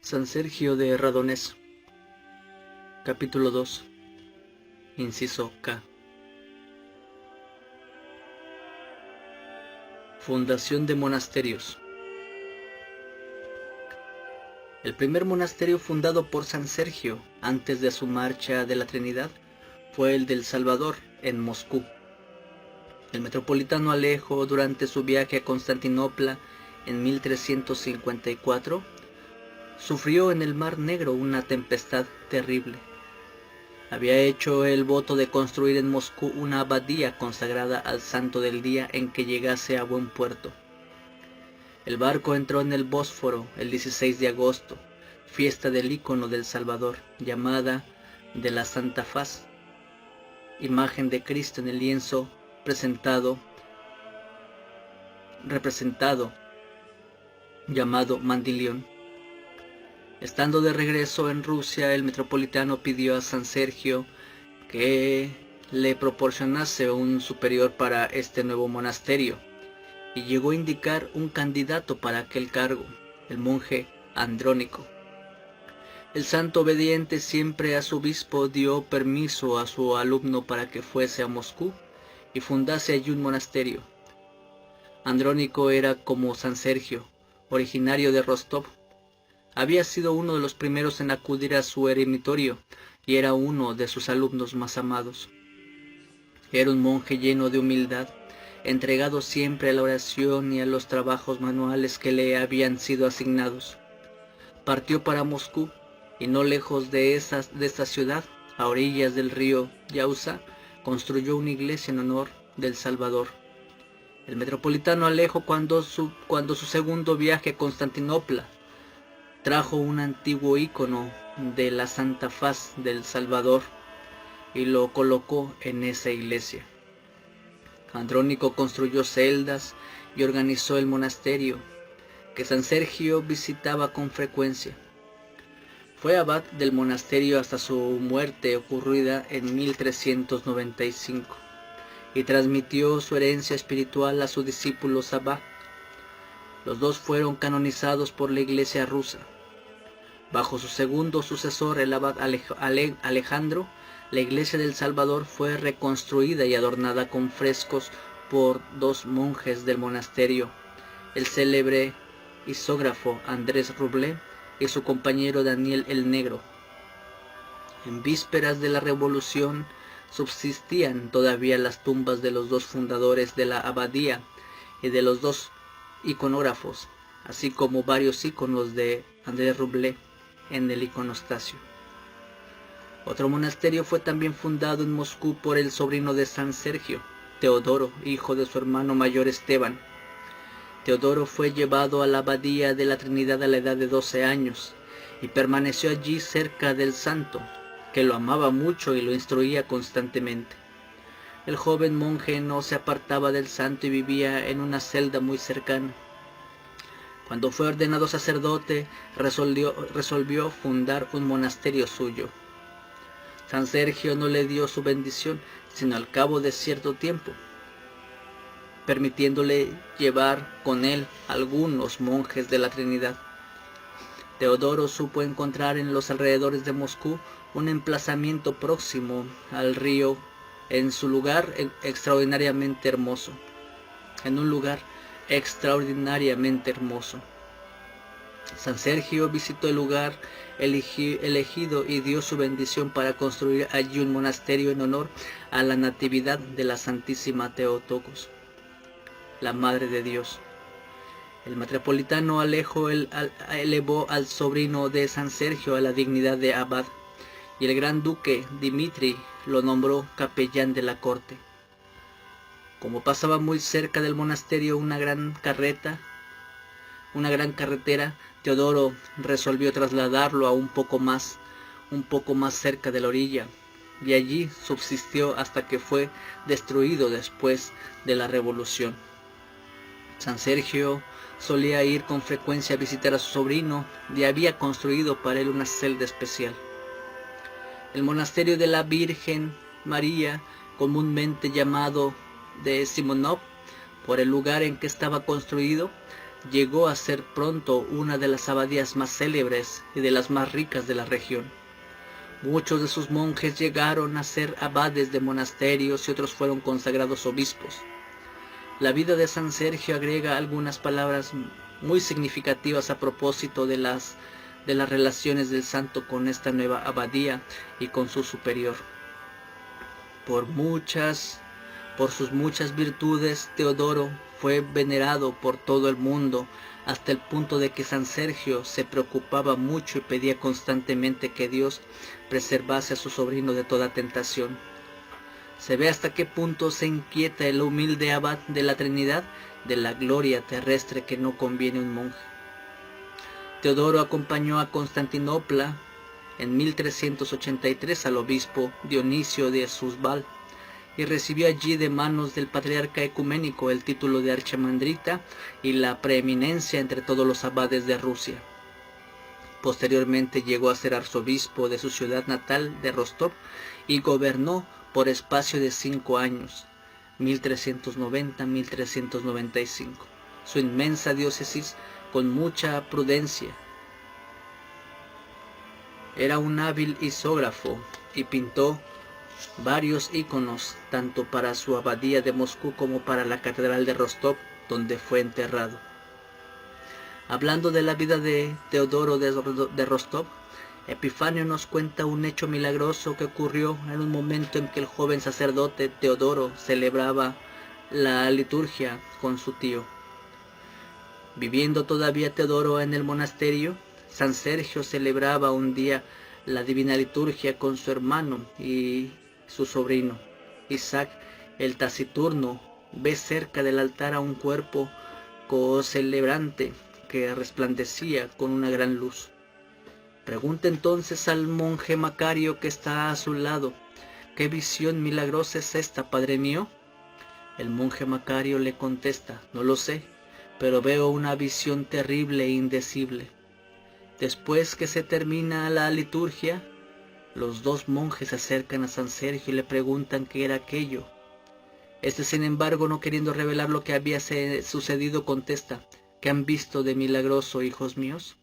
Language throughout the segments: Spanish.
San Sergio de Radonés. Capítulo 2. Inciso K. Fundación de monasterios. El primer monasterio fundado por San Sergio antes de su marcha de la Trinidad fue el del Salvador, en Moscú. El metropolitano Alejo, durante su viaje a Constantinopla en 1354, sufrió en el Mar Negro una tempestad terrible. Había hecho el voto de construir en Moscú una abadía consagrada al santo del día en que llegase a buen puerto. El barco entró en el Bósforo el 16 de agosto, fiesta del ícono del Salvador, llamada de la Santa Faz, imagen de Cristo en el lienzo representado, llamado Mandilión. Estando de regreso en Rusia, el metropolitano pidió a San Sergio que le proporcionase un superior para este nuevo monasterio, y llegó a indicar un candidato para aquel cargo, el monje Andrónico. El santo, obediente siempre a su obispo, dio permiso a su alumno para que fuese a Moscú y fundase allí un monasterio. Andrónico era como San Sergio, originario de Rostov. Había sido uno de los primeros en acudir a su eremitorio y era uno de sus alumnos más amados. Era un monje lleno de humildad, entregado siempre a la oración y a los trabajos manuales que le habían sido asignados. Partió para Moscú y no lejos de esta ciudad, a orillas del río Yauza, construyó una iglesia en honor del Salvador. El metropolitano Alejo, cuando su segundo viaje a Constantinopla, trajo un antiguo ícono de la Santa Faz del Salvador y lo colocó en esa iglesia. Andrónico construyó celdas y organizó el monasterio, que San Sergio visitaba con frecuencia. Fue abad del monasterio hasta su muerte, ocurrida en 1395, y transmitió su herencia espiritual a su discípulo Sabá. Los dos fueron canonizados por la Iglesia rusa. Bajo su segundo sucesor, el abad Alejandro, la iglesia del Salvador fue reconstruida y adornada con frescos por dos monjes del monasterio, el célebre isógrafo Andrés Rublé y su compañero Daniel el Negro. En vísperas de la Revolución subsistían todavía las tumbas de los dos fundadores de la abadía y de los dos iconógrafos, así como varios iconos de Andrés Rublé en el iconostasio. Otro monasterio fue también fundado en Moscú por el sobrino de San Sergio, Teodoro, hijo de su hermano mayor Esteban. Teodoro fue llevado a la abadía de la Trinidad a la edad de 12 años y permaneció allí cerca del santo, que lo amaba mucho y lo instruía constantemente. El joven monje no se apartaba del santo y vivía en una celda muy cercana. Cuando fue ordenado sacerdote, resolvió fundar un monasterio suyo. San Sergio no le dio su bendición, sino al cabo de cierto tiempo, permitiéndole llevar con él algunos monjes de la Trinidad. Teodoro supo encontrar en los alrededores de Moscú un emplazamiento próximo al río, en un lugar extraordinariamente hermoso. San Sergio visitó el lugar elegido y dio su bendición para construir allí un monasterio en honor a la Natividad de la Santísima Theotokos, la Madre de Dios. El metropolitano Alejo elevó al sobrino de San Sergio a la dignidad de abad, y el gran duque Dimitri lo nombró capellán de la corte. Como pasaba muy cerca del monasterio una gran carretera, Teodoro resolvió trasladarlo a un poco más cerca de la orilla, y allí subsistió hasta que fue destruido después de la Revolución. San Sergio solía ir con frecuencia a visitar a su sobrino y había construido para él una celda especial. El monasterio de la Virgen María, comúnmente llamado de Simonov por el lugar en que estaba construido, llegó a ser pronto una de las abadías más célebres y de las más ricas de la región. Muchos de sus monjes llegaron a ser abades de monasterios y otros fueron consagrados obispos. La vida de San Sergio agrega algunas palabras muy significativas a propósito de las relaciones del santo con esta nueva abadía y con su superior. Por sus muchas virtudes, Teodoro fue venerado por todo el mundo, hasta el punto de que San Sergio se preocupaba mucho y pedía constantemente que Dios preservase a su sobrino de toda tentación. Se ve hasta qué punto se inquieta el humilde abad de la Trinidad de la gloria terrestre que no conviene a un monje. Teodoro acompañó a Constantinopla en 1383 al obispo Dionisio de Susbal y recibió allí de manos del patriarca ecuménico el título de archimandrita y la preeminencia entre todos los abades de Rusia. Posteriormente llegó a ser arzobispo de su ciudad natal de Rostov y gobernó por espacio de 5 años, 1390-1395, su inmensa diócesis con mucha prudencia. Era un hábil isógrafo y pintó varios íconos, tanto para su abadía de Moscú como para la catedral de Rostov, donde fue enterrado. Hablando de la vida de Teodoro de Rostov, Epifanio nos cuenta un hecho milagroso que ocurrió en un momento en que el joven sacerdote Teodoro celebraba la liturgia con su tío. Viviendo todavía Teodoro en el monasterio, San Sergio celebraba un día la divina liturgia con su hermano y su sobrino. Isaac, el taciturno, ve cerca del altar a un cuerpo co-celebrante que resplandecía con una gran luz. Pregunta entonces al monje Macario que está a su lado: ¿qué visión milagrosa es esta, padre mío? El monje Macario le contesta: no lo sé, pero veo una visión terrible e indecible. Después que se termina la liturgia, los dos monjes se acercan a San Sergio y le preguntan qué era aquello. Este, sin embargo, no queriendo revelar lo que había sucedido, contesta: ¿qué han visto de milagroso, hijos míos?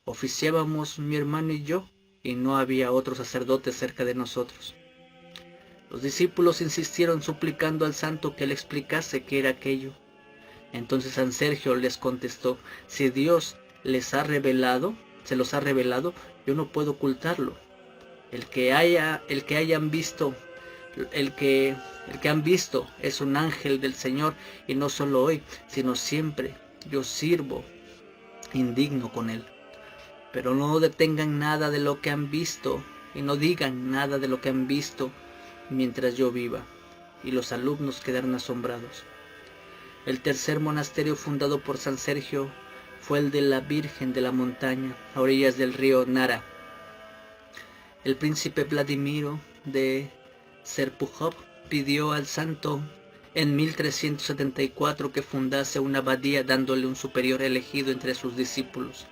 Oficiábamos mi hermano y yo, y no había otro sacerdote cerca de nosotros. Los discípulos insistieron suplicando al santo que le explicase qué era aquello. Entonces San Sergio les contestó: si Dios se los ha revelado, yo no puedo ocultarlo. El que han visto es un ángel del Señor, y no solo hoy, sino siempre. Yo sirvo indigno con él. Pero no detengan nada de lo que han visto, y no digan nada de lo que han visto mientras yo viva. Y los alumnos quedaron asombrados. El tercer monasterio fundado por San Sergio fue el de la Virgen de la Montaña, a orillas del río Nara. El príncipe Vladimiro de Serpukhov pidió al santo en 1374 que fundase una abadía, dándole un superior elegido entre sus discípulos.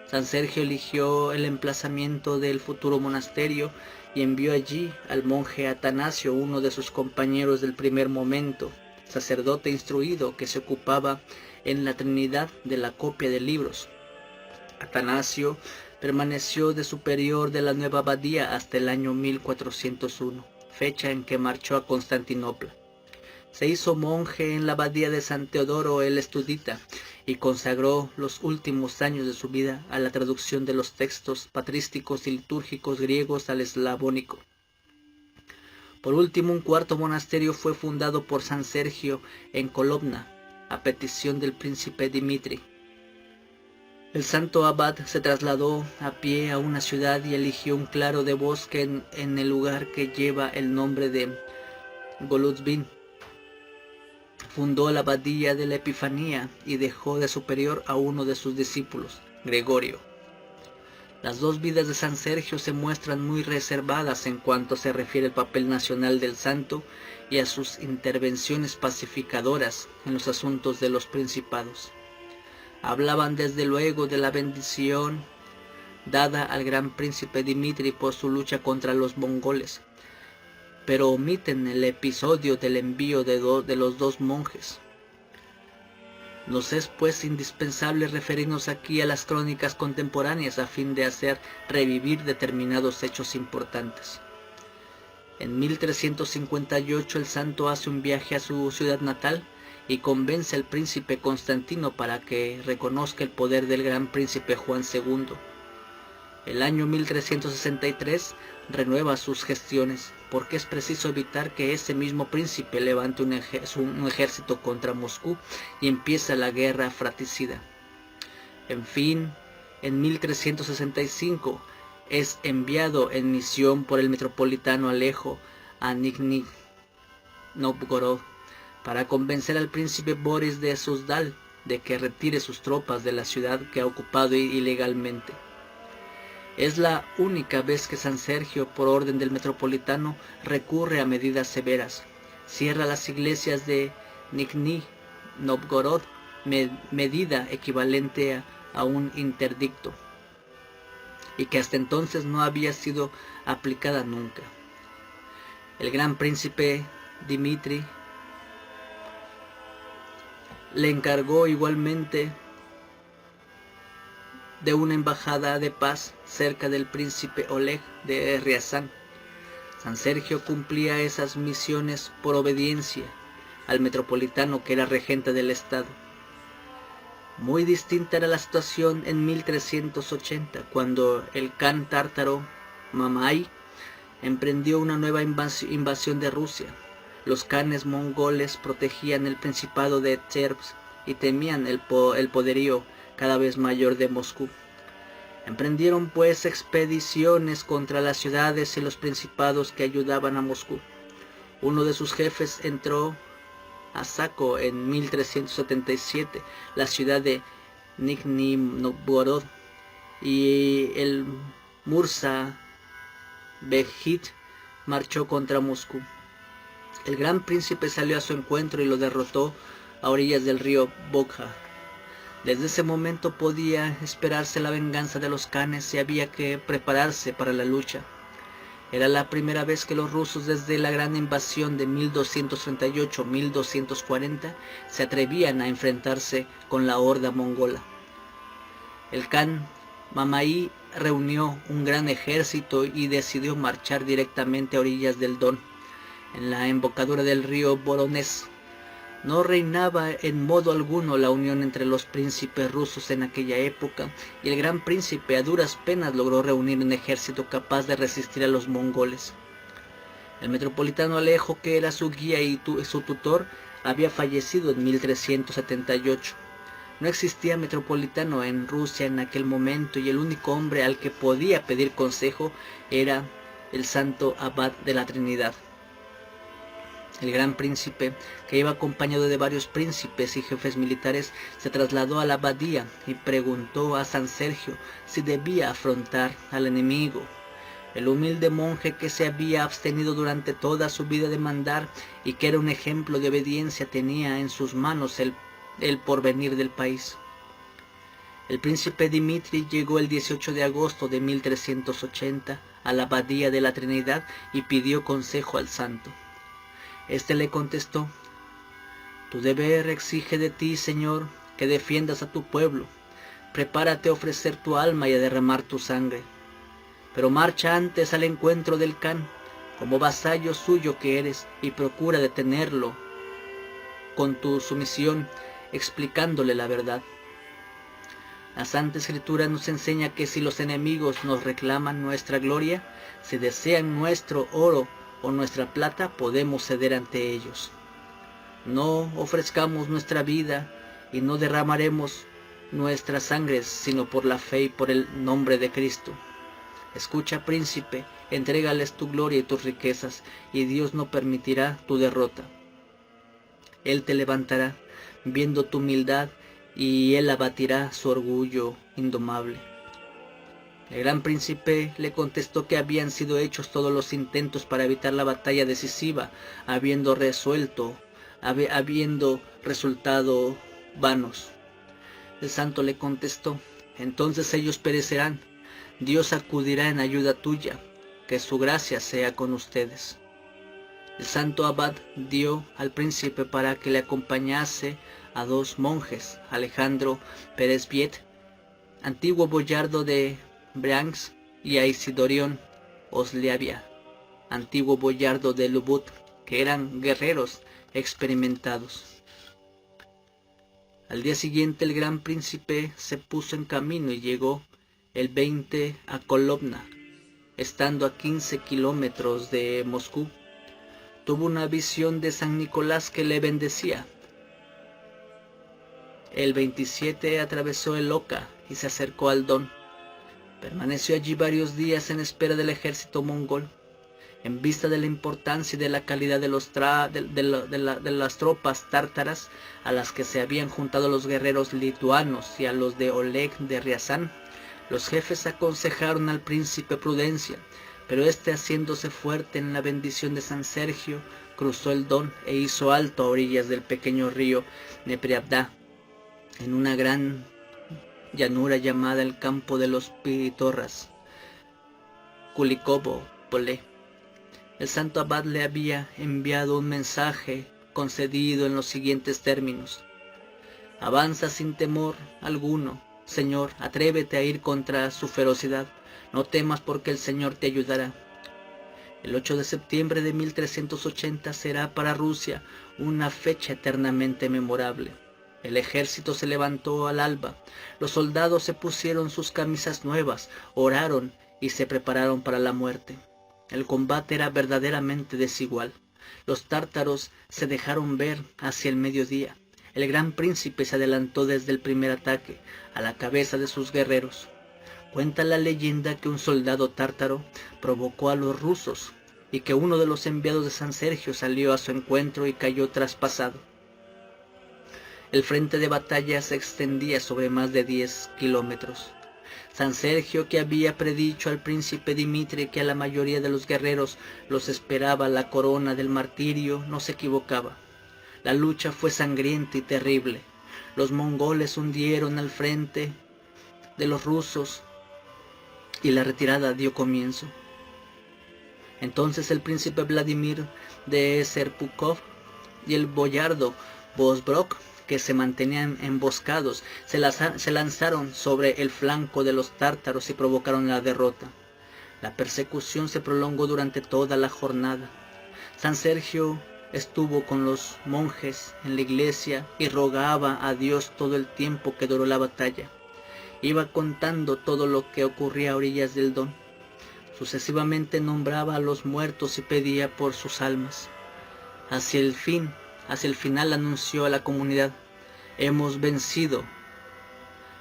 San Sergio eligió el emplazamiento del futuro monasterio y envió allí al monje Atanasio, uno de sus compañeros del primer momento, sacerdote instruido que se ocupaba en la Trinidad de la copia de libros. Atanasio permaneció de superior de la nueva abadía hasta el año 1401, fecha en que marchó a Constantinopla. Se hizo monje en la abadía de San Teodoro el Estudita y consagró los últimos años de su vida a la traducción de los textos patrísticos y litúrgicos griegos al eslavónico. Por último, un cuarto monasterio fue fundado por San Sergio en Kolomna, a petición del príncipe Dimitri. El santo abad se trasladó a pie a una ciudad y eligió un claro de bosque en el lugar que lleva el nombre de Golutzbin. Fundó la abadía de la Epifanía y dejó de superior a uno de sus discípulos, Gregorio. Las dos vidas de San Sergio se muestran muy reservadas en cuanto se refiere al papel nacional del santo y a sus intervenciones pacificadoras en los asuntos de los principados. Hablaban desde luego de la bendición dada al gran príncipe Dimitri por su lucha contra los mongoles, pero omiten el episodio del envío de los dos monjes. Nos es pues indispensable referirnos aquí a las crónicas contemporáneas a fin de hacer revivir determinados hechos importantes. En 1358 el santo hace un viaje a su ciudad natal y convence al príncipe Constantino para que reconozca el poder del gran príncipe Juan II. El año 1363 renueva sus gestiones, porque es preciso evitar que ese mismo príncipe levante un ejército contra Moscú y empiece la guerra fratricida. En fin, en 1365 es enviado en misión por el metropolitano Alejo a Nizhny Novgorod para convencer al príncipe Boris de Suzdal de que retire sus tropas de la ciudad que ha ocupado ilegalmente. Es la única vez que San Sergio, por orden del metropolitano, recurre a medidas severas. Cierra las iglesias de Nizhny Novgorod, medida equivalente a un interdicto, y que hasta entonces no había sido aplicada nunca. El gran príncipe Dmitri le encargó igualmente de una embajada de paz cerca del príncipe Oleg de Riazán. San Sergio cumplía esas misiones por obediencia al metropolitano que era regente del estado. Muy distinta era la situación en 1380, cuando el Khan tártaro Mamai emprendió una nueva invasión de Rusia. Los khanes mongoles protegían el principado de Tversk y temían el poderío cada vez mayor de Moscú. Emprendieron pues expediciones contra las ciudades y los principados que ayudaban a Moscú. Uno de sus jefes entró a saco en 1377 la ciudad de Nizhny Novgorod, y el Murza Behit marchó contra Moscú. El gran príncipe salió a su encuentro y lo derrotó a orillas del río Volga. Desde ese momento podía esperarse la venganza de los khanes y había que prepararse para la lucha. Era la primera vez que los rusos, desde la gran invasión de 1238-1240, se atrevían a enfrentarse con la horda mongola. El Khan Mamai reunió un gran ejército y decidió marchar directamente a orillas del Don, en la embocadura del río Voronezh. No reinaba en modo alguno la unión entre los príncipes rusos en aquella época, y el gran príncipe a duras penas logró reunir un ejército capaz de resistir a los mongoles. El metropolitano Alejo, que era su guía y su tutor, había fallecido en 1378. No existía metropolitano en Rusia en aquel momento, y el único hombre al que podía pedir consejo era el santo abad de la Trinidad. El gran príncipe, que iba acompañado de varios príncipes y jefes militares, se trasladó a la abadía y preguntó a San Sergio si debía afrontar al enemigo. El humilde monje, que se había abstenido durante toda su vida de mandar y que era un ejemplo de obediencia, tenía en sus manos el porvenir del país. El príncipe Dmitri llegó el 18 de agosto de 1380 a la abadía de la Trinidad y pidió consejo al santo. Este le contestó: «Tu deber exige de ti, Señor, que defiendas a tu pueblo. Prepárate a ofrecer tu alma y a derramar tu sangre. Pero marcha antes al encuentro del Khan, como vasallo suyo que eres, y procura detenerlo con tu sumisión, explicándole la verdad. La Santa Escritura nos enseña que si los enemigos nos reclaman nuestra gloria, si desean nuestro oro o nuestra plata, podemos ceder ante ellos. No ofrezcamos nuestra vida y no derramaremos nuestra sangre, sino por la fe y por el nombre de Cristo. Escucha, príncipe, entrégales tu gloria y tus riquezas, y Dios no permitirá tu derrota. Él te levantará, viendo tu humildad, y Él abatirá su orgullo indomable». El gran príncipe le contestó que habían sido hechos todos los intentos para evitar la batalla decisiva, habiendo resultado vanos. El santo le contestó: «Entonces ellos perecerán. Dios acudirá en ayuda tuya, que su gracia sea con ustedes». El santo abad dio al príncipe para que le acompañase a 2 monjes, Alejandro Pérez Viet, antiguo boyardo de Briansk, y a Isidorión Osliavia, antiguo boyardo de Lubut, que eran guerreros experimentados. Al día siguiente el gran príncipe se puso en camino y llegó el 20 a Kolomna, estando a 15 kilómetros de Moscú. Tuvo una visión de San Nicolás que le bendecía. El 27 atravesó el Oka y se acercó al Don. Permaneció allí varios días en espera del ejército mongol. En vista de la importancia y de la calidad de las tropas tártaras a las que se habían juntado los guerreros lituanos y a los de Oleg de Riazán, los jefes aconsejaron al príncipe prudencia, pero éste, haciéndose fuerte en la bendición de San Sergio, cruzó el Don e hizo alto a orillas del pequeño río Nepriavda, en una gran llanura llamada el Campo de los Pitorras, Kulikovo Polé. El santo abad le había enviado un mensaje concedido en los siguientes términos: avanza sin temor alguno, Señor, atrévete a ir contra su ferocidad, no temas porque el Señor te ayudará. El 8 de septiembre de 1380 será para Rusia una fecha eternamente memorable. El ejército se levantó al alba, los soldados se pusieron sus camisas nuevas, oraron y se prepararon para la muerte. El combate era verdaderamente desigual. Los tártaros se dejaron ver hacia el mediodía. El gran príncipe se adelantó desde el primer ataque, a la cabeza de sus guerreros. Cuenta la leyenda que un soldado tártaro provocó a los rusos y que uno de los enviados de San Sergio salió a su encuentro y cayó traspasado. El frente de batalla se extendía sobre más de 10 kilómetros. San Sergio, que había predicho al príncipe Dimitri que a la mayoría de los guerreros los esperaba la corona del martirio, no se equivocaba. La lucha fue sangrienta y terrible. Los mongoles hundieron al frente de los rusos y la retirada dio comienzo. Entonces el príncipe Vladimir de Serpukov y el boyardo Vosbrok, que se mantenían emboscados, se lanzaron sobre el flanco de los tártaros y provocaron la derrota. La persecución se prolongó durante toda la jornada. San Sergio estuvo con los monjes en la iglesia y rogaba a Dios todo el tiempo que duró la batalla. Iba contando todo lo que ocurría a orillas del Don. Sucesivamente nombraba a los muertos y pedía por sus almas. Hacia el final anunció a la comunidad: hemos vencido.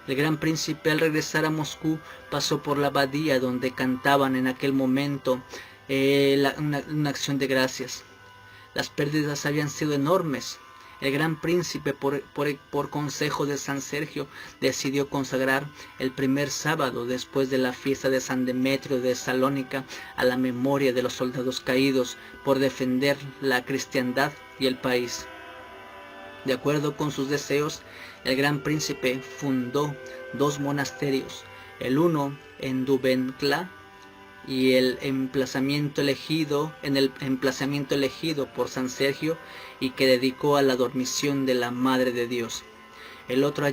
El gran príncipe, al regresar a Moscú, pasó por la abadía donde cantaban en aquel momento una acción de gracias. Las pérdidas habían sido enormes. El gran príncipe, por consejo de San Sergio, decidió consagrar el primer sábado después de la fiesta de San Demetrio de Salónica a la memoria de los soldados caídos por defender la cristiandad y el país. De acuerdo con sus deseos, el gran príncipe fundó 2 monasterios, el uno en Dubenkla y en el emplazamiento elegido por San Sergio y que dedicó a la dormición de la Madre de Dios. El otro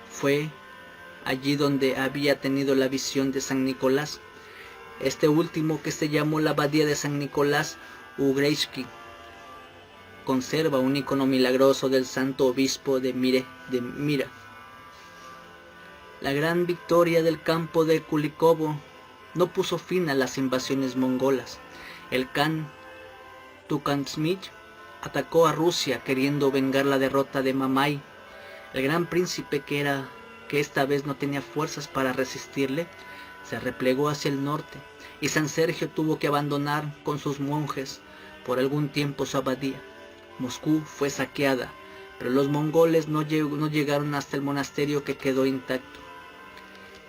fue allí donde había tenido la visión de San Nicolás. Este último, que se llamó la Abadía de San Nicolás Ugreishki, conserva un icono milagroso del santo obispo de Mira. La gran victoria del campo de Kulikovo no puso fin a las invasiones mongolas. El Khan Tukhantmich atacó a Rusia queriendo vengar la derrota de Mamai. El gran príncipe, que esta vez no tenía fuerzas para resistirle, se replegó hacia el norte, y San Sergio tuvo que abandonar con sus monjes por algún tiempo su abadía. Moscú fue saqueada, pero los mongoles no llegaron hasta el monasterio, que quedó intacto.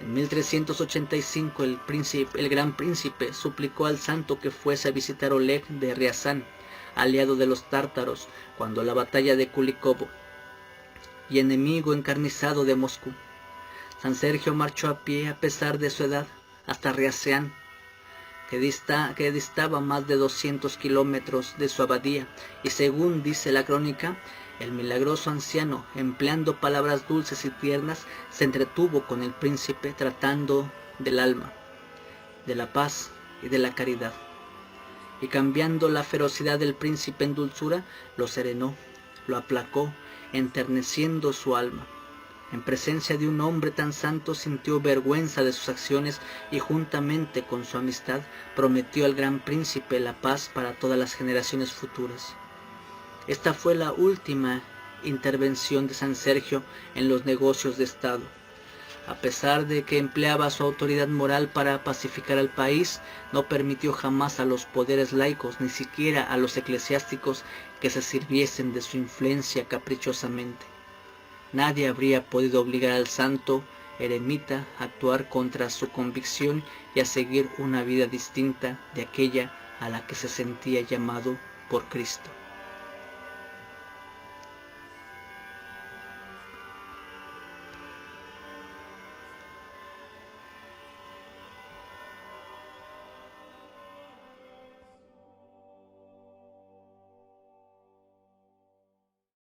En 1385 el gran príncipe suplicó al santo que fuese a visitar Oleg de Riazán, aliado de los tártaros, cuando la batalla de Kulikovo, y enemigo encarnizado de Moscú. San Sergio marchó a pie, a pesar de su edad, hasta Riazán, que distaba más de 200 kilómetros de su abadía, y según dice la crónica, El milagroso anciano, empleando palabras dulces y tiernas, se entretuvo con el príncipe tratando del alma, de la paz y de la caridad. Y cambiando la ferocidad del príncipe en dulzura, lo serenó, lo aplacó, enterneciendo su alma. En presencia de un hombre tan santo sintió vergüenza de sus acciones y juntamente con su amistad prometió al gran príncipe la paz para todas las generaciones futuras. Esta fue la última intervención de San Sergio en los negocios de Estado. A pesar de que empleaba su autoridad moral para pacificar al país, no permitió jamás a los poderes laicos, ni siquiera a los eclesiásticos, que se sirviesen de su influencia caprichosamente. Nadie habría podido obligar al santo eremita a actuar contra su convicción y a seguir una vida distinta de aquella a la que se sentía llamado por Cristo.